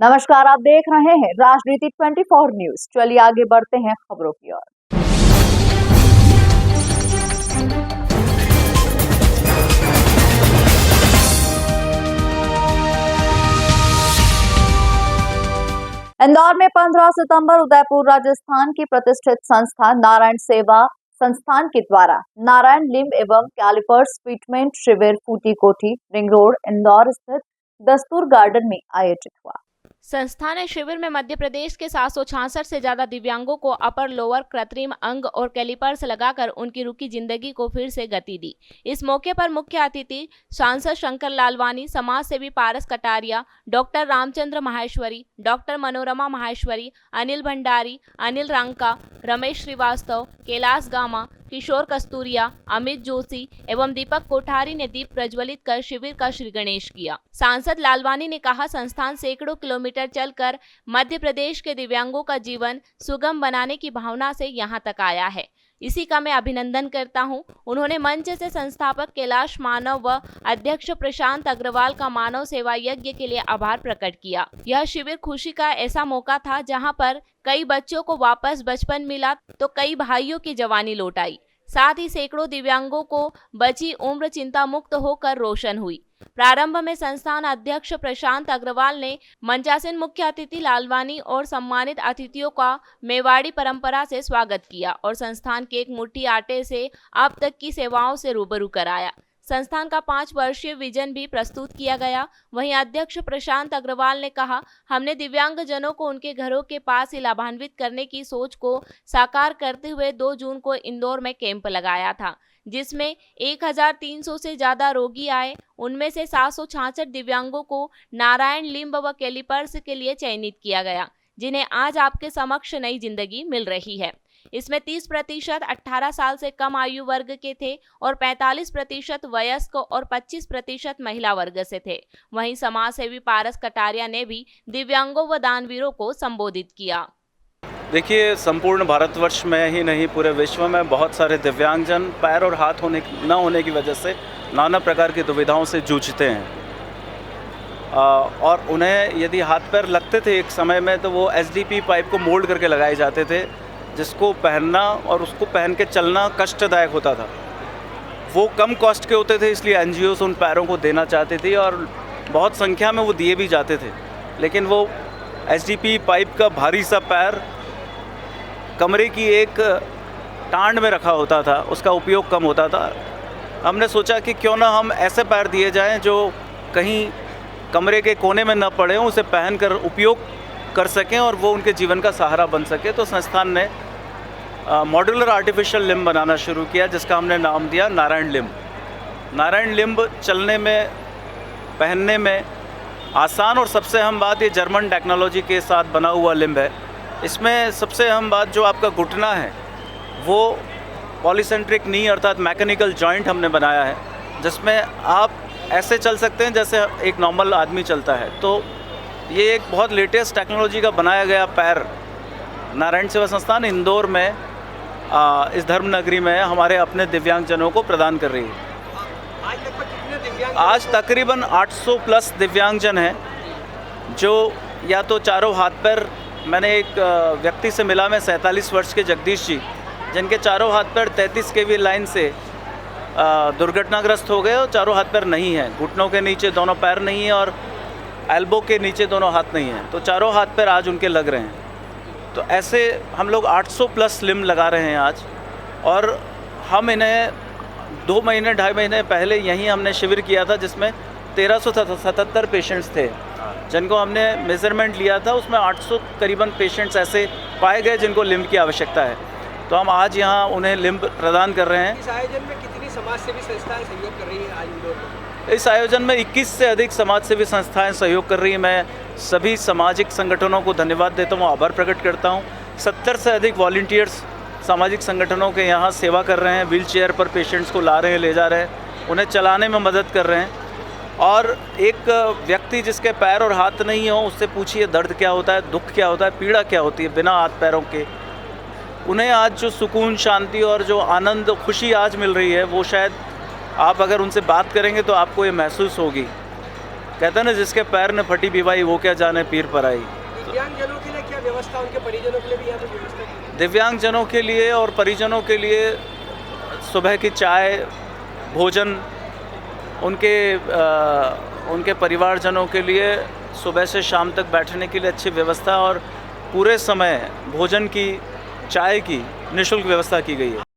नमस्कार, आप देख रहे हैं राजनीति 24 न्यूज। चलिए आगे बढ़ते हैं खबरों की ओर। इंदौर में 15 सितंबर उदयपुर राजस्थान की प्रतिष्ठित संस्था नारायण सेवा संस्थान के द्वारा नारायण लिम्ब एवं कैलिपर्स ट्रीटमेंट शिविर फूटी कोठी रिंग रोड इंदौर स्थित दस्तूर गार्डन में आयोजित हुआ। संस्था ने शिविर में मध्य प्रदेश के 766 से ज्यादा दिव्यांगों को अपर लोअर कृत्रिम अंग और कैलिपर्स लगाकर उनकी रुकी जिंदगी को फिर से गति दी। इस मौके पर मुख्य अतिथि सांसद शंकर लालवानी, समाज सेवी पारस कटारिया, डॉक्टर रामचंद्र माहेश्वरी, डॉक्टर मनोरमा माहेश्वरी, अनिल भंडारी, अनिल रंका, रमेश श्रीवास्तव, कैलाश गामा, किशोर कस्तूरिया, अमित जोशी एवं दीपक कोठारी ने दीप प्रज्वलित कर शिविर का श्री गणेश किया। सांसद लालवानी ने कहा, संस्थान सैकड़ों किलोमीटर चलकर मध्य प्रदेश के दिव्यांगों का जीवन सुगम बनाने की भावना से यहां तक आया है। इसी का मैं अभिनंदन करता हूं। उन्होंने मंच से संस्थापक कैलाश मानव व अध्यक्ष प्रशांत अग्रवाल का मानव सेवा यज्ञ के लिए आभार प्रकट किया। यह शिविर खुशी का ऐसा मौका था जहां पर कई बच्चों को वापस बचपन मिला तो कई भाइयों की जवानी लौट आई। साथ ही सैकड़ों दिव्यांगों को बची उम्र चिंता मुक्त होकर रोशन हुई। प्रारंभ में संस्थान अध्यक्ष प्रशांत अग्रवाल ने मंचासीन मुख्य अतिथि लालवानी और सम्मानित अतिथियों का मेवाड़ी परंपरा से स्वागत किया और संस्थान के एक मुट्ठी आटे से अब तक की सेवाओं से रूबरू कराया। संस्थान का 5 वर्षीय विजन भी प्रस्तुत किया गया। वहीं अध्यक्ष प्रशांत अग्रवाल ने कहा, हमने दिव्यांगजनों को उनके घरों के पास ही लाभान्वित करने की सोच को साकार करते हुए 2 जून को इंदौर में कैंप लगाया था, जिसमें 1300 से ज्यादा रोगी आए। उनमें से 766 दिव्यांगों को नारायण लिम्ब व कैलिपर्स के लिए चयनित किया गया, जिन्हें आज आपके समक्ष नई जिंदगी मिल रही है। इसमें 30% 18 साल से कम आयु वर्ग के थे और 45% वयस्क और 25% महिला वर्ग से थे। वहीं समाज सेवी पारस कटारिया ने भी दिव्यांगों व दानवीरों को संबोधित किया। देखिए, संपूर्ण भारतवर्ष में ही नहीं पूरे विश्व में बहुत सारे दिव्यांगजन पैर और हाथ न होने की वजह से नाना प्रकार की दुविधाओं से जूझते हैं और उन्हें यदि हाथ पैर लगते थे एक समय में तो वो एसडीपी पाइप को मोल्ड करके लगाए जाते थे, जिसको पहनना और उसको पहन के चलना कष्टदायक होता था। वो कम कॉस्ट के होते थे, इसलिए एनजीओ उन पैरों को देना चाहते थे और बहुत संख्या में वो दिए भी जाते थे। लेकिन वो एसडीपी पाइप का भारी सा पैर कमरे की एक टांड में रखा होता था, उसका उपयोग कम होता था। हमने सोचा कि क्यों ना हम ऐसे पैर दिए जाएं जो कहीं कमरे के कोने में न पड़े हों, उसे पहनकर उपयोग कर सकें और वो उनके जीवन का सहारा बन सके। तो संस्थान ने मॉड्यूलर आर्टिफिशियल लिम्ब बनाना शुरू किया, जिसका हमने नाम दिया नारायण लिम्ब। नारायण लिम्ब चलने में, पहनने में आसान और सबसे अहम बात, ये जर्मन टेक्नोलॉजी के साथ बना हुआ लिम्ब है। इसमें सबसे अहम बात, जो आपका घुटना है वो पॉलीसेंट्रिक नी अर्थात मैकेनिकल जॉइंट हमने बनाया है, जिसमें आप ऐसे चल सकते हैं जैसे एक नॉर्मल आदमी चलता है। तो ये एक बहुत लेटेस्ट टेक्नोलॉजी का बनाया गया पैर नारायण सेवा संस्थान इंदौर में इस धर्म नगरी में हमारे अपने दिव्यांगजनों को प्रदान कर रही है। आज लगभग कितने दिव्यांग? आज तकरीबन 800 प्लस दिव्यांगजन हैं, जो या तो चारों हाथ पैर, मैंने एक व्यक्ति से मिला, मैं 47 वर्ष के जगदीश जी, जिनके चारों हाथ पैर 33 kV लाइन से दुर्घटनाग्रस्त हो गए और चारों हाथ पैर नहीं हैं। घुटनों के नीचे दोनों पैर नहीं हैं और एल्बो के नीचे दोनों हाथ नहीं हैं, तो चारों हाथ पैर आज उनके लग रहे हैं। तो ऐसे हम लोग 800 प्लस लिम्ब लगा रहे हैं आज, और हम इन्हें 2 महीने 2.5 महीने पहले यहीं हमने शिविर किया था, जिसमें 1377 पेशेंट्स थे, जिनको हमने मेज़रमेंट लिया था। उसमें 800 करीबन पेशेंट्स ऐसे पाए गए जिनको लिम्ब की आवश्यकता है। तो हम आज यहाँ उन्हें लिम्ब प्रदान कर रहे हैं। इस आयोजन में कितनी समाज सेवी संस्थाएं सहयोग कर रही हैं आज इंदौर में? इस आयोजन में 21 से अधिक समाज सेवी संस्थाएं सहयोग कर रही हैं। मैं सभी सामाजिक संगठनों को धन्यवाद देता हूँ, आभार प्रकट करता हूँ। 70 से अधिक वॉलंटियर्स सामाजिक संगठनों के यहाँ सेवा कर रहे हैं, व्हील चेयर पर पेशेंट्स को ला रहे हैं, ले जा रहे हैं, उन्हें चलाने में मदद कर रहे हैं। और एक व्यक्ति जिसके पैर और हाथ नहीं हो, उससे पूछिए दर्द क्या होता है, दुख क्या होता है, पीड़ा क्या होती है बिना हाथ पैरों के। उन्हें आज जो सुकून, शांति और जो आनंद, खुशी आज मिल रही है, वो शायद आप अगर उनसे बात करेंगे तो आपको ये महसूस होगी। कहते हैं ना, जिसके पैर ने फटी बीवाई वो क्या जाने पीर पर आई। दिव्यांगजनों के लिए क्या व्यवस्था, उनके परिजनों के लिए भी यहाँ पे व्यवस्था की? दिव्यांगजनों के लिए और परिजनों के लिए सुबह की चाय, भोजन, उनके परिवारजनों के लिए सुबह से शाम तक बैठने के लिए अच्छी व्यवस्था और पूरे समय भोजन की, चाय की निःशुल्क व्यवस्था की गई है।